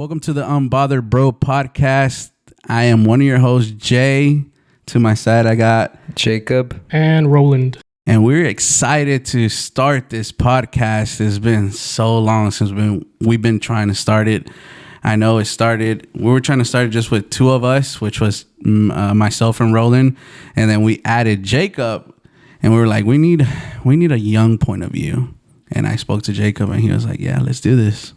Welcome to the Unbothered Bro podcast. I am one of your hosts, Jay. To my side, I got Jacob and Roland. And we're excited to start this podcast. It's been so long since we've been trying to start it. I know we were trying to start it just with two of us, which was myself and Roland. And then we added Jacob. And we were like, we need a young point of view. And I spoke to Jacob and he was like, yeah, let's do this.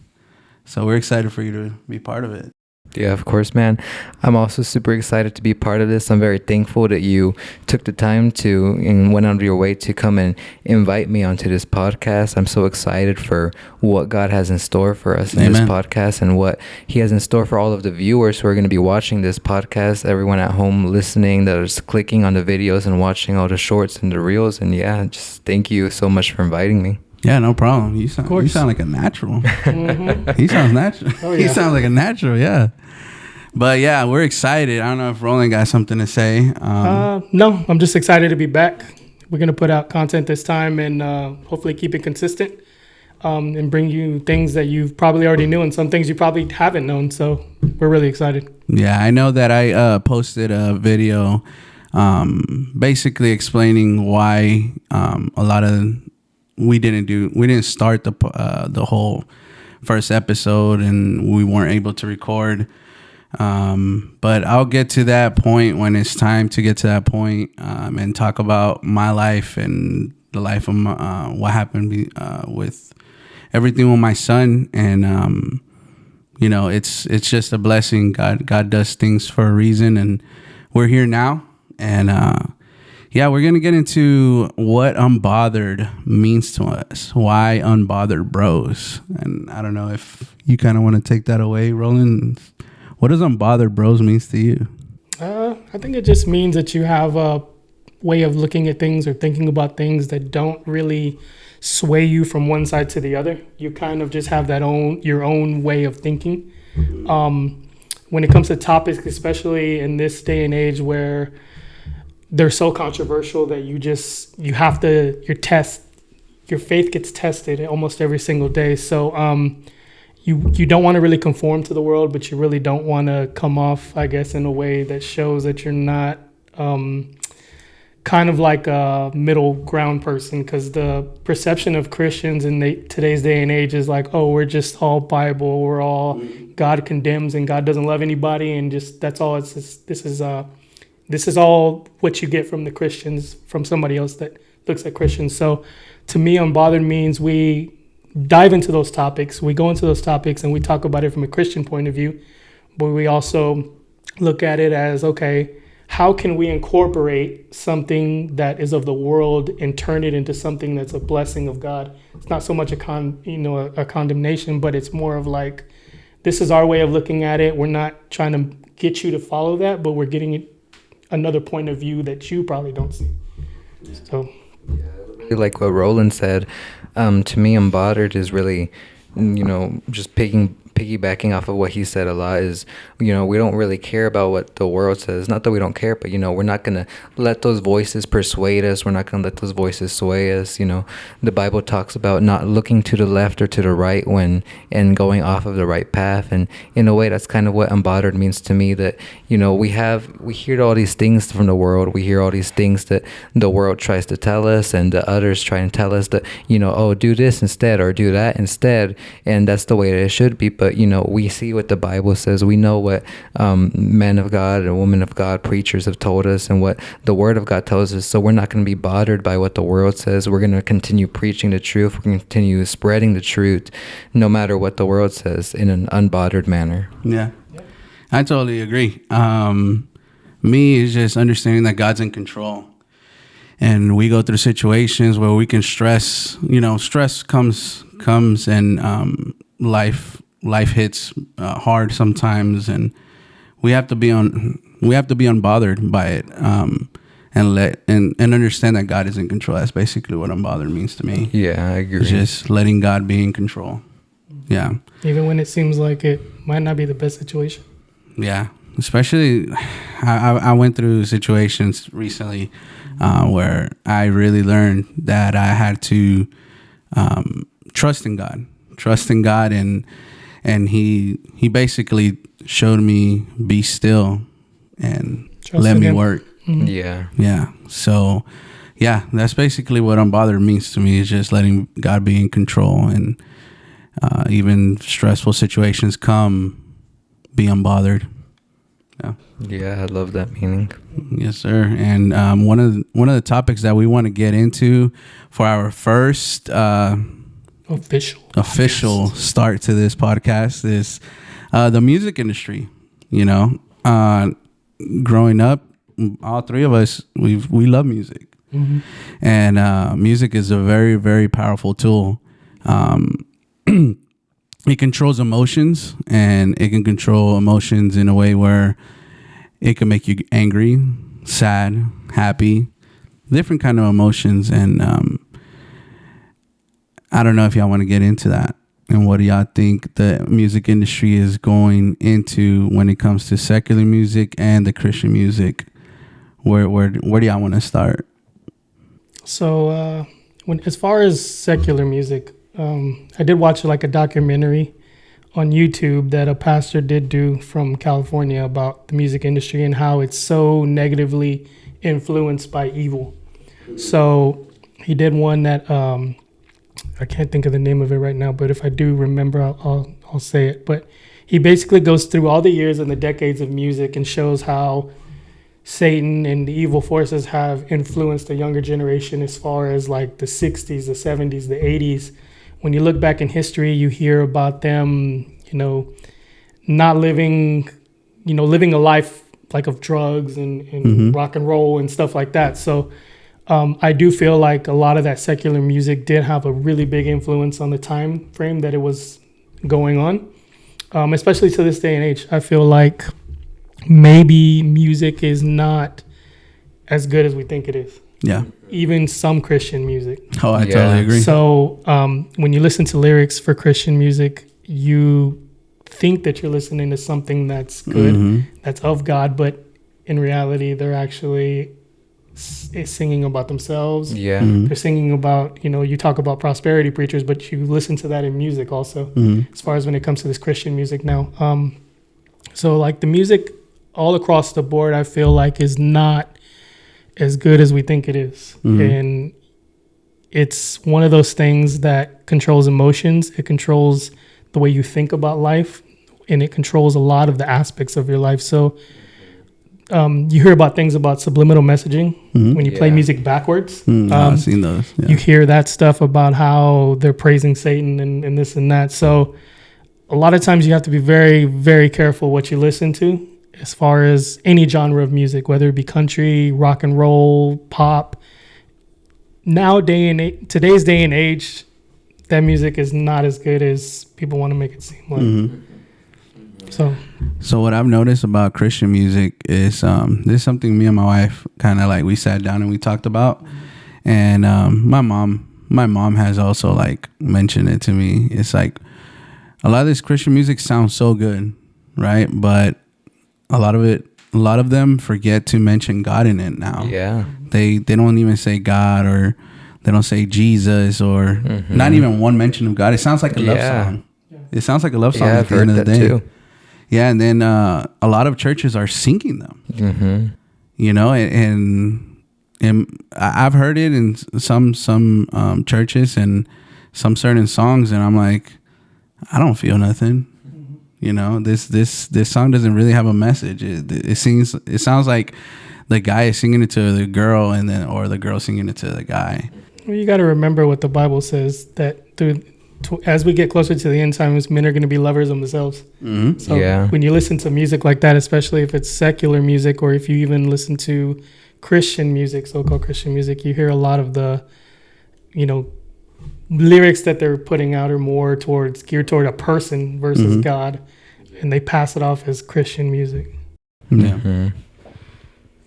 So we're excited for you to be part of it. Yeah, of course, man. I'm also super excited to be part of this. I'm very thankful that you took the time to and went out of your way to come and invite me onto this podcast. I'm so excited for what God has in store for us in Amen. This podcast and what he has in store for all of the viewers who are going to be watching this podcast, everyone at home listening that is clicking on the videos and watching all the shorts and the reels. And yeah, just thank you so much for inviting me. Yeah, no problem. You sound like a natural. Mm-hmm. He sounds natural. Oh, yeah. He sounds like a natural, yeah. But yeah, we're excited. I don't know if Roland got something to say. No, I'm just excited to be back. We're going to put out content this time and hopefully keep it consistent and bring you things that you've probably already knew and some things you probably haven't known. So we're really excited. Yeah, I know that I posted a video basically explaining why a lot of... We didn't start the whole first episode and we weren't able to record. But I'll get to that point when it's time to get to that point and talk about my life and the life of what happened with everything with my son. And, it's just a blessing. God does things for a reason and we're here now. And, yeah, we're going to get into what unbothered means to us. Why Unbothered Bros? And I don't know if you kind of want to take that away, Roland. What does Unbothered Bros means to you? I think it just means that you have a way of looking at things or thinking about things that don't really sway you from one side to the other. You kind of just have your own way of thinking. When it comes to topics, especially in this day and age where they're so controversial that your faith gets tested almost every single day. So you don't want to really conform to the world, but you really don't want to come off, I guess, in a way that shows that you're not kind of like a middle ground person, because the perception of Christians in today's day and age is like, oh, we're just all Bible, we're all God condemns and God doesn't love anybody, and just that's all. This is all what you get from the Christians, from somebody else that looks at Christians. So to me, Unbothered means we dive into those topics. We go into those topics and we talk about it from a Christian point of view. But we also look at it as, okay, how can we incorporate something that is of the world and turn it into something that's a blessing of God? It's not so much a condemnation, but it's more of like, this is our way of looking at it. We're not trying to get you to follow that, but we're getting it another point of view that you probably don't see. So, yeah, like what Roland said, to me, Unbothered is really, just piggybacking off of what he said a lot is, we don't really care about what the world says. Not that we don't care, but, we're not going to let those voices persuade us. We're not going to let those voices sway us. The Bible talks about not looking to the left or to the right and going off of the right path. And in a way, that's kind of what Unbothered means to me, that, we hear all these things from the world. We hear all these things that the world tries to tell us and the others try and tell us that, oh, do this instead or do that instead. And that's the way that it should be. But, we see what the Bible says. We know what men of God and women of God, preachers have told us and what the Word of God tells us. So we're not going to be bothered by what the world says. We're going to continue preaching the truth. We're going to continue spreading the truth no matter what the world says in an unbothered manner. Yeah, I totally agree. Me is just understanding that God's in control. And we go through situations where we can stress, stress comes and life hits hard sometimes, and we have to be unbothered by it, and understand that God is in control. That's basically what unbothered means to me. Yeah, I agree. It's just letting God be in control. Yeah. Even when it seems like it might not be the best situation. Yeah. Especially, I went through situations recently where I really learned that I had to trust in God and he basically showed me be still and Trust let in me him. work. Yeah. Yeah. So, yeah, that's basically what unbothered means to me, is just letting God be in control, and even stressful situations come, be unbothered. Yeah. Yeah, I love that meaning. Yes, sir. And one of the topics that we want to get into for our first official start to this podcast is the music industry. You know, growing up, all three of us, we love music. Mm-hmm. And music is a very, very powerful tool. It controls emotions, and it can control emotions in a way where it can make you angry, sad, happy, different kind of emotions. And I don't know if y'all want to get into that, and what do y'all think the music industry is going into when it comes to secular music and the Christian music? Where do y'all want to start? So, as far as secular music, I did watch like a documentary on YouTube that a pastor did do from California about the music industry and how it's so negatively influenced by evil. So he did one that I can't think of the name of it right now, but if I do remember, I'll say it. But he basically goes through all the years and the decades of music and shows how Satan and the evil forces have influenced the younger generation as far as like the 60s, the 70s, the 80s. When you look back in history, you hear about them, not living a life like of drugs and rock and roll and stuff like that. So I do feel like a lot of that secular music did have a really big influence on the time frame that it was going on, especially to this day and age. I feel like maybe music is not as good as we think it is. Yeah. Even some Christian music. Oh, I totally agree. So when you listen to lyrics for Christian music, you think that you're listening to something that's good, that's of God, but in reality, they're actually singing about themselves. Yeah. They're singing about, you talk about prosperity preachers, but you listen to that in music also, as far as when it comes to this Christian music now. So like the music all across the board, I feel like is not as good as we think it is. And it's one of those things that controls emotions. It controls the way you think about life, and it controls a lot of the aspects of your life. So you hear about things about subliminal messaging when you play music backwards. I've seen those. Yeah. You hear that stuff about how they're praising Satan and this and that. So a lot of times you have to be very, very careful what you listen to as far as any genre of music, whether it be country, rock and roll, pop. Today's day and age, that music is not as good as people want to make it seem like. So what I've noticed about Christian music is this is something me and my wife kind of like we sat down and we talked about, and my mom has also like mentioned it to me. It's like a lot of this Christian music sounds so good, right? But a lot of them forget to mention God in it now. Yeah. They don't even say God, or they don't say Jesus, or not even one mention of God. It sounds like a love song. It sounds like a love song at the end of the day. Too. Yeah, and then a lot of churches are singing them. And I've heard it in some churches and some certain songs, and I'm like, I don't feel nothing. This song doesn't really have a message. It sounds like the guy is singing it to the girl, or the girl singing it to the guy. Well, you got to remember what the Bible says, that as we get closer to the end times, men are going to be lovers of themselves. So when you listen to music like that, especially if it's secular music, or if you even listen to Christian music, so-called Christian music, you hear a lot of the, lyrics that they're putting out are more geared toward a person versus God, and they pass it off as Christian music. Yeah.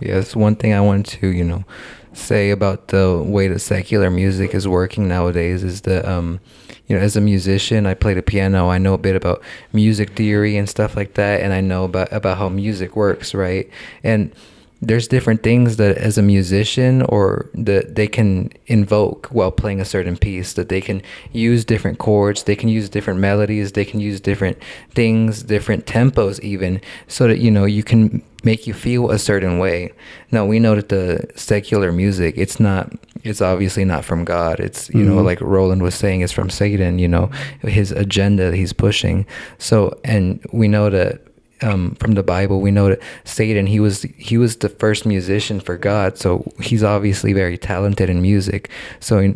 Yes, one thing I wanted to, say about the way that secular music is working nowadays is that, as a musician, I play the piano. I know a bit about music theory and stuff like that, and I know about how music works, right? And there's different things that as a musician or that they can invoke while playing a certain piece, that they can use different chords, they can use different melodies, they can use different things, different tempos even, so that, you can make you feel a certain way. Now, we know that the secular music, it's obviously not from God. It's, like Roland was saying, it's from Satan, his agenda that he's pushing. So, and we know that from the Bible, we know that Satan, he was the first musician for God, so he's obviously very talented in music. So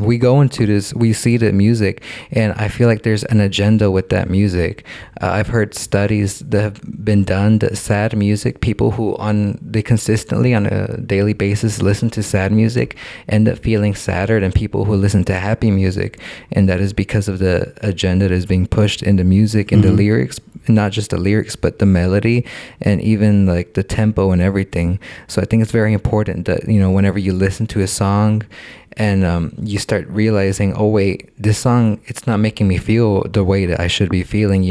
we go into this, we see the music, and I feel like there's an agenda with that music. I've heard studies that have been done that sad music, people who they consistently on a daily basis listen to sad music end up feeling sadder than people who listen to happy music, and that is because of the agenda that is being pushed in the music and the lyrics, not just the lyrics but the melody and even like the tempo and everything. So I think it's very important that whenever you listen to a song and you start realizing, oh wait, this song, it's not making me feel the way that I should be feeling.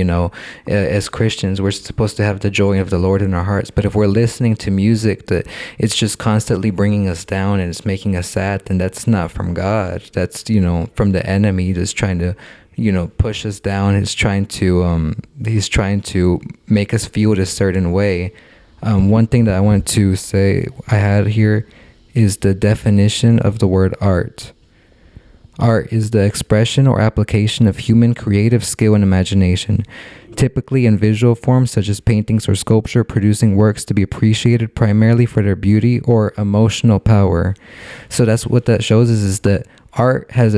As Christians, we're supposed to have the joy of the Lord in our hearts, but if we're listening to music that it's just constantly bringing us down and it's making us sad, then that's not from God. That's from the enemy that's trying to push us down. He's trying to make us feel a certain way. One thing that I want to say I had here is the definition of the word art. Art is the expression or application of human creative skill and imagination, typically in visual forms such as paintings or sculpture, producing works to be appreciated primarily for their beauty or emotional power. So that's what that shows is that art has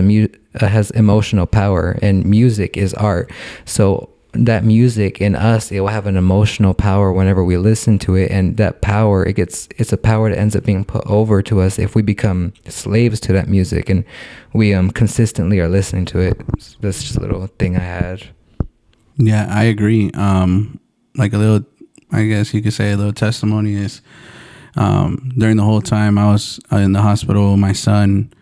has emotional power, and music is art. So that music in us, it will have an emotional power whenever we listen to it, and that power, it's a power that ends up being put over to us if we become slaves to that music and we consistently are listening to it. So that's just a little thing I had. Yeah, I agree. Like a little, I guess you could say a little testimony is during the whole time I was in the hospital with my son,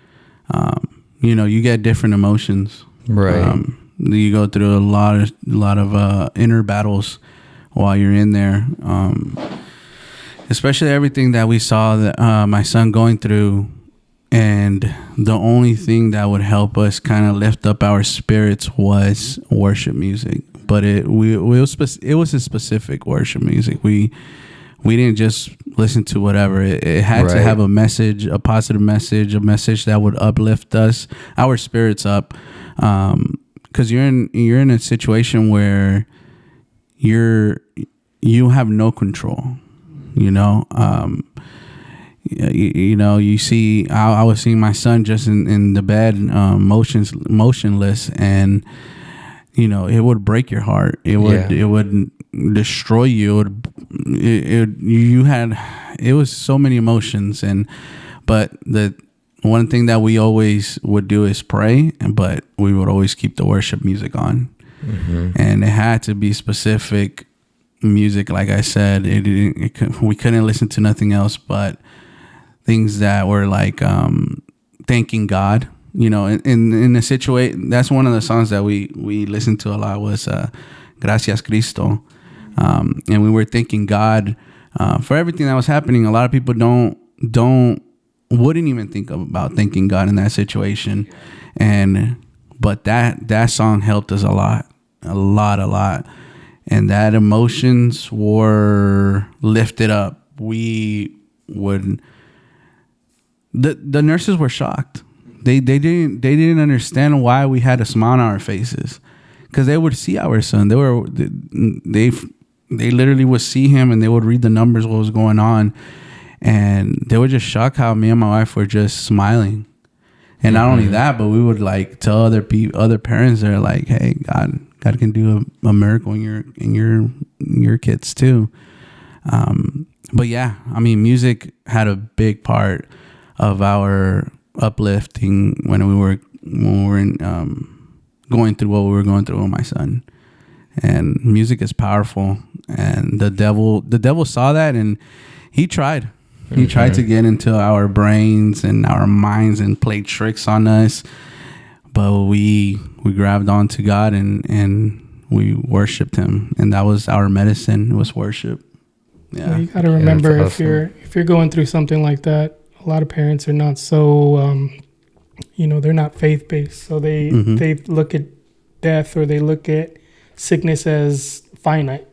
you get different emotions, right? You go through a lot of inner battles while you're in there, especially everything that we saw that my son going through, and the only thing that would help us kind of lift up our spirits was worship music. But it was a specific worship music. We didn't just listen to whatever. It had to have a message, a positive message, a message that would uplift us, our spirits up. Because you're in a situation where you have no control, you see, I was seeing my son just in the bed, motionless, and it would break your heart. It would destroy you. It was so many emotions, but the one thing that we always would do is pray, but we would always keep the worship music on. And it had to be specific music. Like I said, we couldn't listen to nothing else but things that were like thanking God. In a situation, that's one of the songs that we listened to a lot was Gracias Cristo. And we were thanking God for everything that was happening. A lot of people wouldn't even think about thanking God in that situation, but that song helped us a lot, and that emotions were lifted up. The nurses were shocked. They didn't understand why we had a smile on our faces, because they would see our son. They literally would see him, and they would read the numbers, what was going on. And they were just shocked how me and my wife were just smiling. And not only that, but we would like tell other parents, they're like, hey, God can do a miracle in your kids too. But yeah, I mean, music had a big part of our uplifting when we were going through what we were going through with my son. And music is powerful, and the devil saw that, and he tried. He tried to get into our brains and our minds and play tricks on us, but we grabbed onto God and we worshipped Him, and that was our medicine. It was worship. Yeah. Well, you got to remember, that's awesome. if you're going through something like that, a lot of parents are not so they're not faith based, so they look at death, or they look at sickness as finite.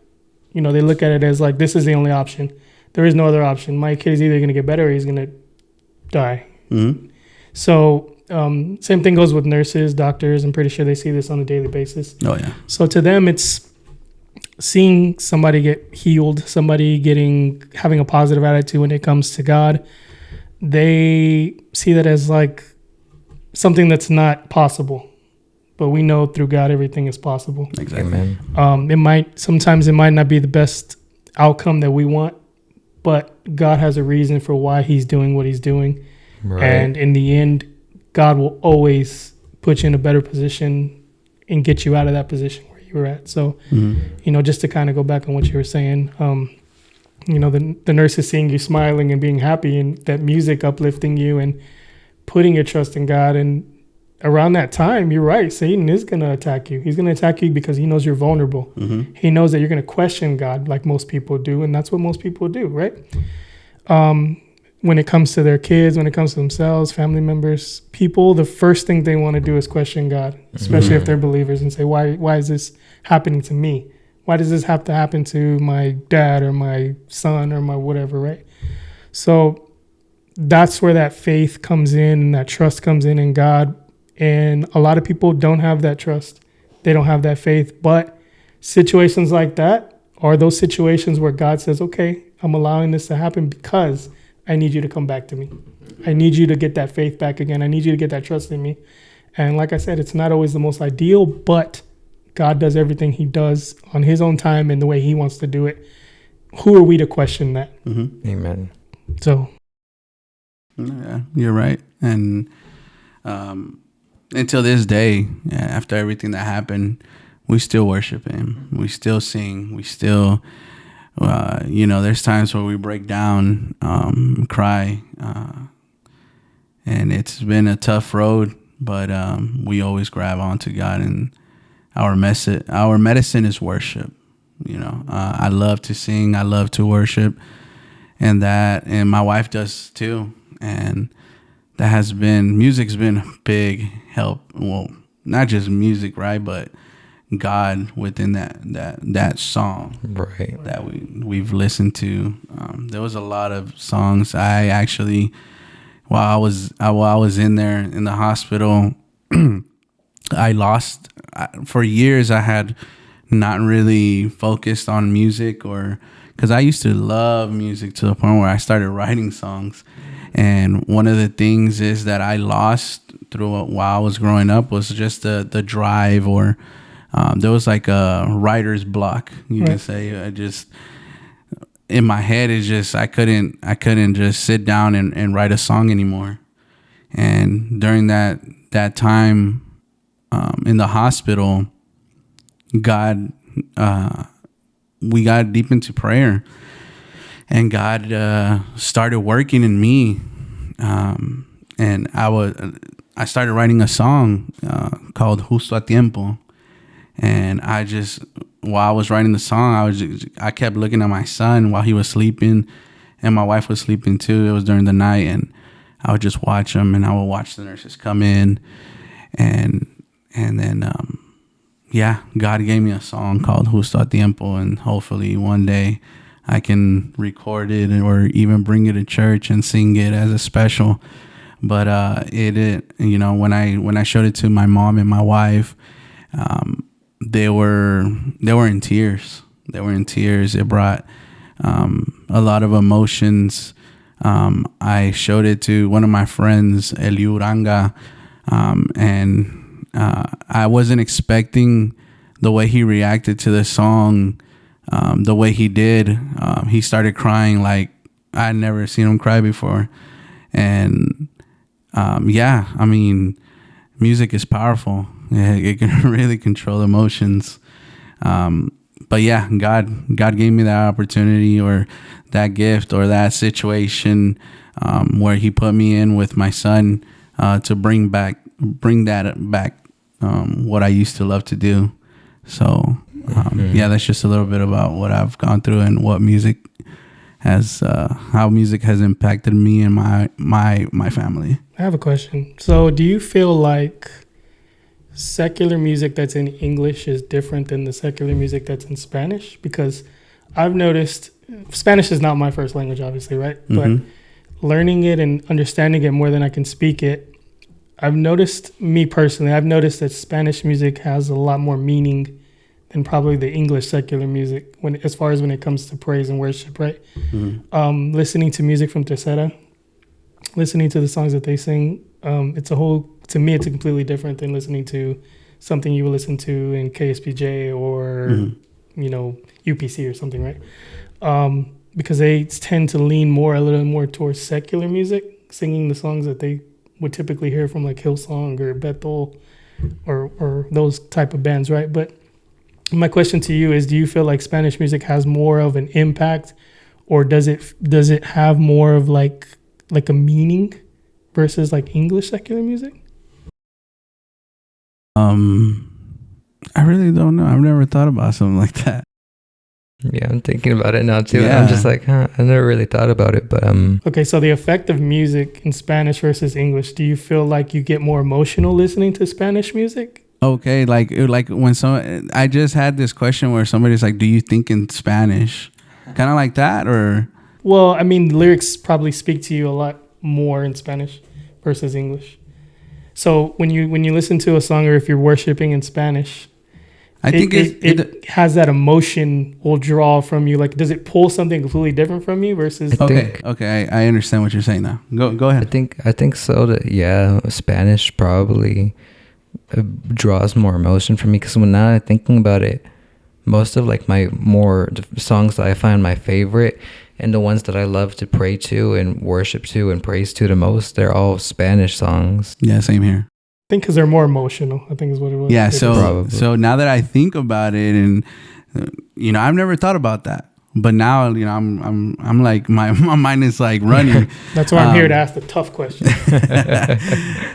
They look at it as like, this is the only option. There is no other option. My kid is either going to get better or he's going to die. So same thing goes with nurses, doctors. I'm pretty sure they see this on a daily basis. Oh yeah. So to them, it's seeing somebody get healed, somebody having a positive attitude when it comes to God. They see that as like something that's not possible, but we know through God everything is possible. Exactly. Amen. Sometimes it might not be the best outcome that we want, but God has a reason for why He's doing what He's doing. Right. And in the end, God will always put you in a better position and get you out of that position where you were at. So, just to kind of go back on what you were saying, the nurse is seeing you smiling and being happy, and that music uplifting you and putting your trust in God. And around that time, you're right, Satan is going to attack you. He's going to attack you because he knows you're vulnerable. He knows that you're going to question God like most people do, and that's what most people do, right? When it comes to their kids, when it comes to themselves, family members, people, the first thing they want to do is question God, especially if they're believers, and say, why is this happening to me? Why does this have to happen to my dad or my son or my whatever, right? So that's where that faith comes in and that trust comes in God. And a lot of people don't have that trust. They don't have that faith. But situations like that are those situations where God says, okay, I'm allowing this to happen because I need you to come back to me. I need you to get that faith back again. I need you to get that trust in me. And like I said, it's not always the most ideal, but God does everything He does on His own time and the way He wants to do it. Who are we to question that? Amen. So. Yeah, you're right. And until this day, after everything that happened, we still worship Him. We still sing. We still, there's times where we break down, cry, and it's been a tough road, but we always grab onto God, and our medicine is worship. I love to sing. I love to worship, and my wife does too. And music's been a big help. Well, not just music, right? But God within that song, right? That we've listened to. There was a lot of songs. I actually, while I was in there in the hospital, for years I had not really focused on music, because I used to love music to the point where I started writing songs. And one of the things is that I lost while I was growing up was just the drive, or there was like a writer's block, you can say. I just, in my head, it's just I couldn't just sit down and write a song anymore. And during that time in the hospital, we got deep into prayer. And God started working in me, and I started writing a song called Justo a Tiempo. And while I was writing the song, I kept looking at my son while he was sleeping, and my wife was sleeping too. It was during the night, and I would just watch him, and I would watch the nurses come in, and then God gave me a song called Justo a Tiempo, and hopefully one day I can record it or even bring it to church and sing it as a special. But when I showed it to my mom and my wife, they were in tears. They were in tears. It brought a lot of emotions. I showed it to one of my friends, Eliu Uranga, and I wasn't expecting the way he reacted to the song. The way he did, he started crying like I'd never seen him cry before. And music is powerful. It can really control emotions. But God gave me that opportunity, or that gift, or that situation where He put me in with my son to bring that back, what I used to love to do. So that's just a little bit about what I've gone through and what music as how music has impacted me and my family. I have a question. So, do you feel like secular music that's in English is different than the secular music that's in Spanish? Because I've noticed Spanish is not my first language, obviously, right? But learning it and understanding it more than I can speak it, I've noticed that Spanish music has a lot more meaning than probably the English secular music as far as when it comes to praise and worship, right? Listening to music from Tercera, listening to the songs that they sing, to me, it's completely different than listening to something you would listen to in KSPJ or, UPC or something, right? Because they tend to lean a little more towards secular music, singing the songs that they would typically hear from like Hillsong or Bethel or those type of bands, right? But my question to you is, do you feel like Spanish music has more of an impact, or does it have more of like a meaning versus like English secular music? I really don't know. I've never thought about something like that. Yeah, I'm thinking about it now too. Yeah. I'm just like, I never really thought about it, but Okay, so the effect of music in Spanish versus English, do you feel like you get more emotional listening to Spanish music? Okay, like when I just had this question where somebody's like, "Do you think in Spanish?" Kind of like that, or? Well, I mean, lyrics probably speak to you a lot more in Spanish versus English. So when you listen to a song, or if you're worshiping in Spanish, I think it has that emotion will draw from you. Like, does it pull something completely different from you versus? Okay, I understand what you're saying now. Go ahead. I think so. Spanish probably draws more emotion for me, because now I'm thinking about it, most of like my more songs that I find my favorite and the ones that I love to pray to and worship to and praise to the most, they're all Spanish songs. Yeah, same here. I think because they're more emotional, I think is what it was. Yeah, so now that I think about it, and I've never thought about that, but now I'm like my mind is like running. That's why I'm here to ask the tough questions.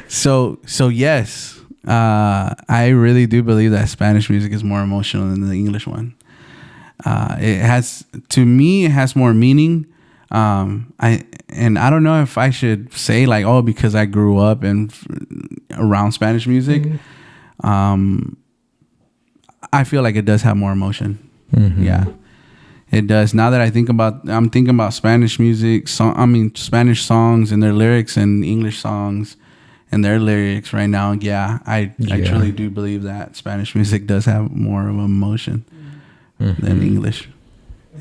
So yes, I really do believe that Spanish music is more emotional than the English one. It has more meaning. I don't know if I should say like, because I grew up around Spanish music. I feel like it does have more emotion. Yeah, it does. Now that I'm thinking about Spanish music, Spanish songs and their lyrics, and English songs and their lyrics right now. Yeah, I truly do believe that Spanish music does have more of emotion than English.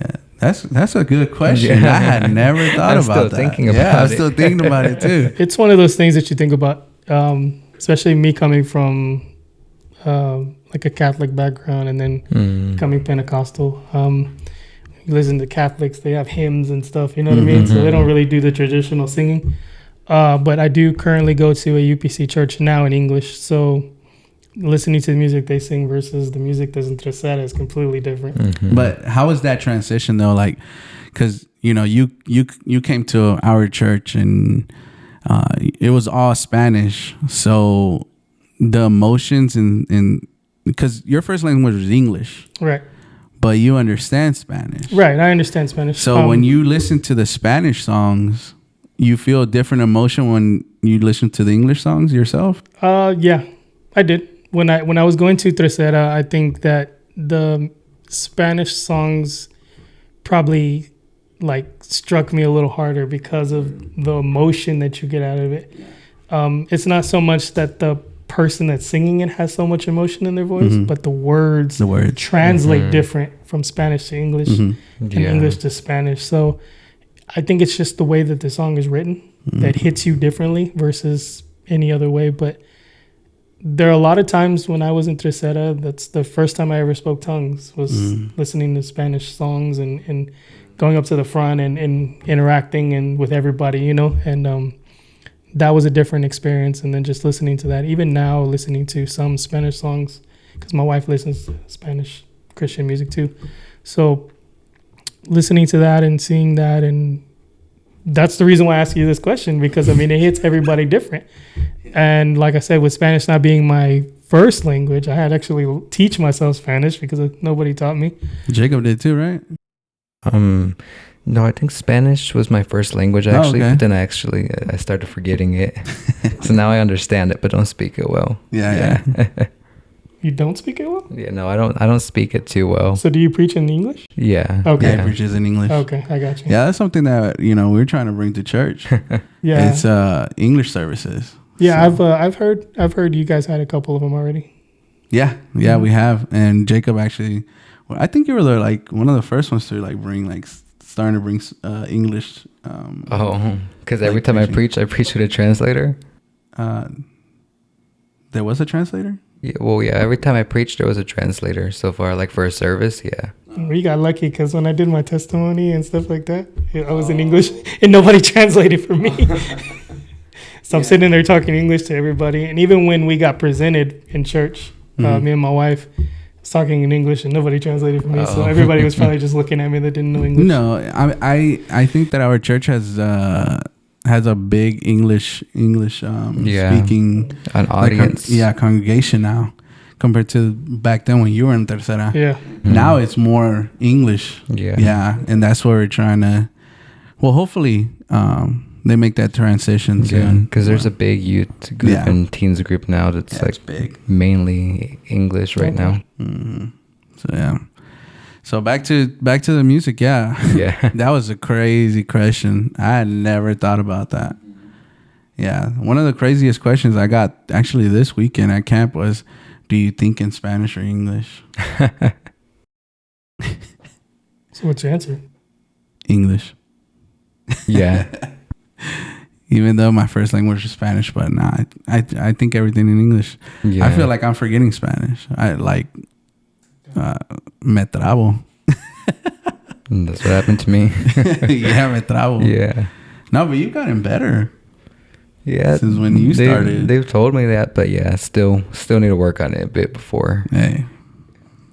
Yeah. That's a good question. I had never thought about that. I'm still thinking about it too. It's one of those things that you think about, especially me coming from like a Catholic background and then becoming Pentecostal. You listen to Catholics, they have hymns and stuff, you know what I mean? So they don't really do the traditional singing. But I do currently go to a UPC church now in English. So listening to the music they sing versus the music that's in Tercera is completely different. But how was that transition though? Like, because you came to our church and it was all Spanish. So the emotions and because your first language was English, right? But you understand Spanish, right? I understand Spanish. So when you listen to the Spanish songs, you feel a different emotion when you listen to the English songs yourself. Yeah, I did. When I was going to Tercera, I think that the Spanish songs probably like struck me a little harder because of the emotion that you get out of it. It's not so much that the person that's singing it has so much emotion in their voice, but the words translate different from Spanish to English and English to Spanish. So I think it's just the way that the song is written that hits you differently versus any other way. But there are a lot of times when I was in Tercera, that's the first time I ever spoke tongues, was listening to Spanish songs and going up to the front and interacting and with everybody, and that was a different experience. And then just listening to that, even now listening to some Spanish songs, because my wife listens to Spanish Christian music too. So listening to that and seeing that, and that's the reason why I ask you this question, because it hits everybody different. And like I said, with Spanish not being my first language, I had to actually teach myself Spanish because nobody taught me. Jacob did too, right? No, I think Spanish was my first language actually, okay. but then I started forgetting it. So now I understand it, but don't speak it well. Yeah. You don't speak it well? Yeah, no, I don't speak it too well. So do you preach in English? Yeah. Okay. Yeah, preaches in English. Okay, I got you. Yeah, that's something that we're trying to bring to church. Yeah. It's English services. Yeah, So, I've heard you guys had a couple of them already. yeah, we have. And Jacob actually, I think you were like one of the first ones to like bring starting to bring English. Because every time preaching. I preach with a translator. There was a translator? Yeah, well, yeah. Every time I preach, there was a translator so far, like for a service. Yeah. We got lucky because when I did my testimony and stuff like that, I was in English and nobody translated for me. So I'm sitting there talking English to everybody. And even when we got presented in church, me and my wife was talking in English and nobody translated for me. So everybody was probably just looking at me that didn't know English. No, I think that our church has a big English speaking an audience. Congregation now compared to back then when you were in Tercera. Yeah. Now it's more English. Yeah. And that's what we're trying to. Well, hopefully, they make that transition soon. Because there's a big youth group and teens group now that's like big. Mainly English right now. Mm-hmm. So yeah. So back to the music. Yeah. That was a crazy question. I had never thought about that. Yeah. One of the craziest questions I got actually this weekend at camp was, do you think in Spanish or English? So what's your answer? English. Yeah. Even though my first language is Spanish, but nah, I think everything in English. Yeah. I feel like I'm forgetting Spanish. I like me trabo. That's what happened to me. Yeah, me trabo. Yeah. No, but you've gotten better. Yeah. Since when you started. They've told me that, but yeah, still need to work on it a bit before. Hey,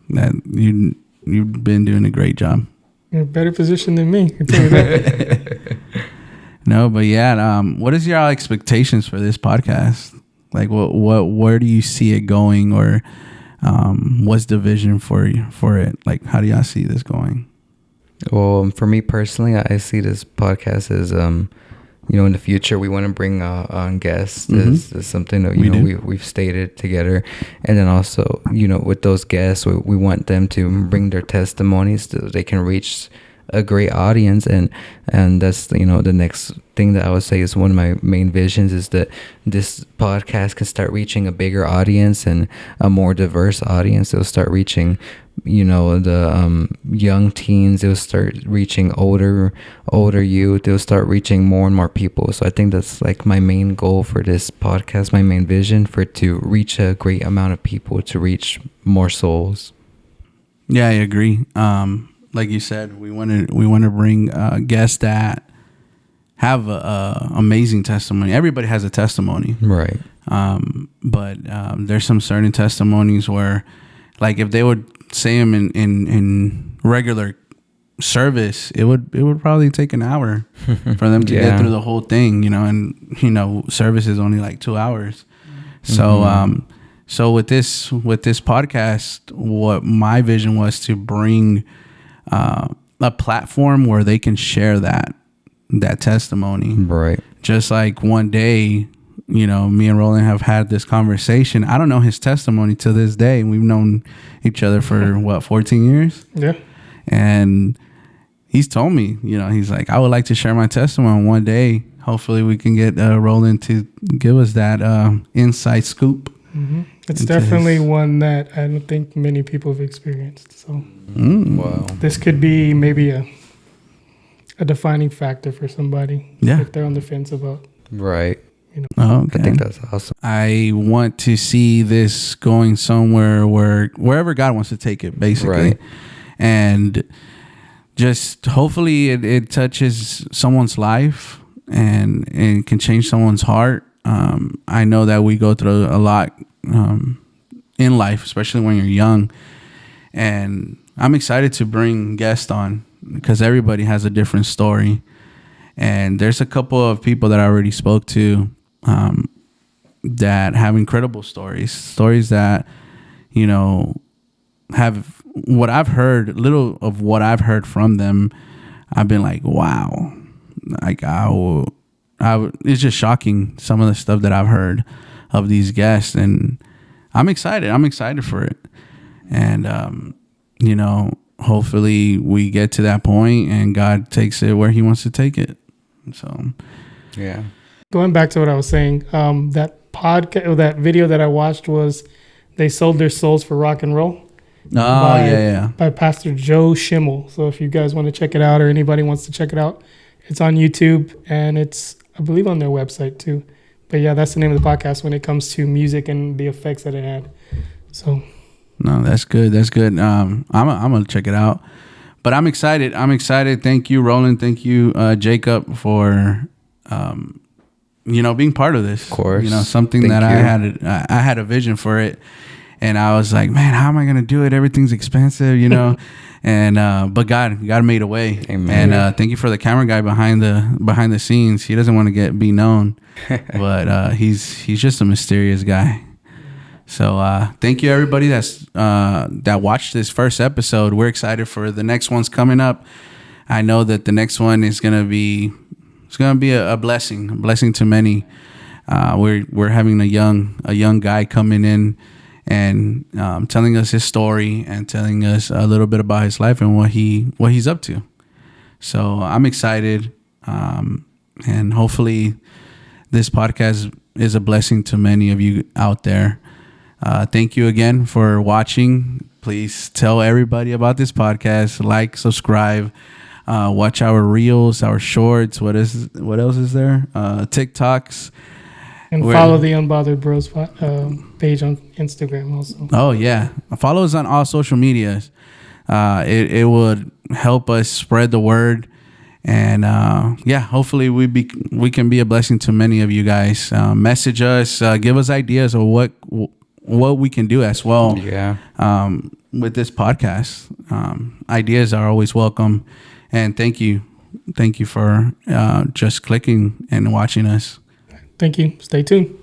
that you've been doing a great job. You're in a better position than me. I can tell you that. No, but yeah, what is your expectations for this podcast? Like, where do you see it going, or what's the vision for it? Like, how do y'all see this going? Well, for me personally, I see this podcast as in the future we want to bring on guests. This is something that we've stated together, and then also with those guests we want them to bring their testimonies so they can reach a great audience, and that's the next thing that I would say is one of my main visions is that this podcast can start reaching a bigger audience and a more diverse audience. It'll start reaching the young teens. It'll start reaching older youth. It'll start reaching more and more people. So I think that's like my main goal for this podcast, my main vision, for it to reach a great amount of people, to reach more souls. Yeah, I agree. Like you said, we want to bring guests that have a amazing testimony. Everybody has a testimony, right? But there's some certain testimonies where, like, if they would say them in regular service, it would probably take an hour for them to get through the whole thing, and service is only like 2 hours. So so with this podcast, what my vision was to bring a platform where they can share that testimony. Right. Just like one day, me and Roland have had this conversation. I don't know his testimony to this day. We've known each other for 14 years? Yeah. And he's told me, he's like, I would like to share my testimony one day. Hopefully we can get Roland to give us that inside scoop. Mm-hmm. It's definitely one that I don't think many people have experienced. So wow, this could be maybe a defining factor for somebody. Yeah. If they're on the fence about. Right. Oh, okay. I think that's awesome. I want to see this going somewhere wherever God wants to take it, basically. Right. And just hopefully it touches someone's life and can change someone's heart. I know that we go through a lot in life, especially when you're young. And I'm excited to bring guests on because everybody has a different story. And there's a couple of people that I already spoke to that have incredible stories that, have what I've heard, little of what I've heard from them I've been like, wow, like it's just shocking some of the stuff that I've heard of these guests, and I'm excited for it. And hopefully we get to that point and God takes it where he wants to take it. So yeah. Going back to what I was saying, that podcast or that video that I watched was they sold their souls for rock and roll. By Pastor Joe Schimmel. So if you guys want to check it out, or anybody wants to check it out, it's on YouTube, and it's, I believe, on their website too. But yeah, that's the name of the podcast when it comes to music and the effects that it had. So no, that's good. I'm gonna check it out. But I'm excited. Thank you, Roland. Thank you, Jacob, for being part of this. Of course. Something that I had a vision for it. And I was like, man, how am I gonna do it? Everything's expensive, And but God made a way. Amen. And thank you for the camera guy behind the scenes. He doesn't want to be known, but he's just a mysterious guy. So thank you everybody that watched this first episode. We're excited for the next ones coming up. I know that the next one is gonna be a blessing to many. We're having a young guy coming in and telling us his story and telling us a little bit about his life and what he's up to. So I'm excited, and hopefully this podcast is a blessing to many of you out there. Thank you again for watching. Please tell everybody about this podcast. Like, subscribe, watch our reels, our shorts. What else is there? TikToks. And follow the Unbothered Bros page on Instagram also. Oh, yeah. Follow us on all social medias. It would help us spread the word. And, hopefully we can be a blessing to many of you guys. Message us. Give us ideas of what we can do as well. Yeah. With this podcast. Ideas are always welcome. And thank you. Thank you for just clicking and watching us. Thank you. Stay tuned.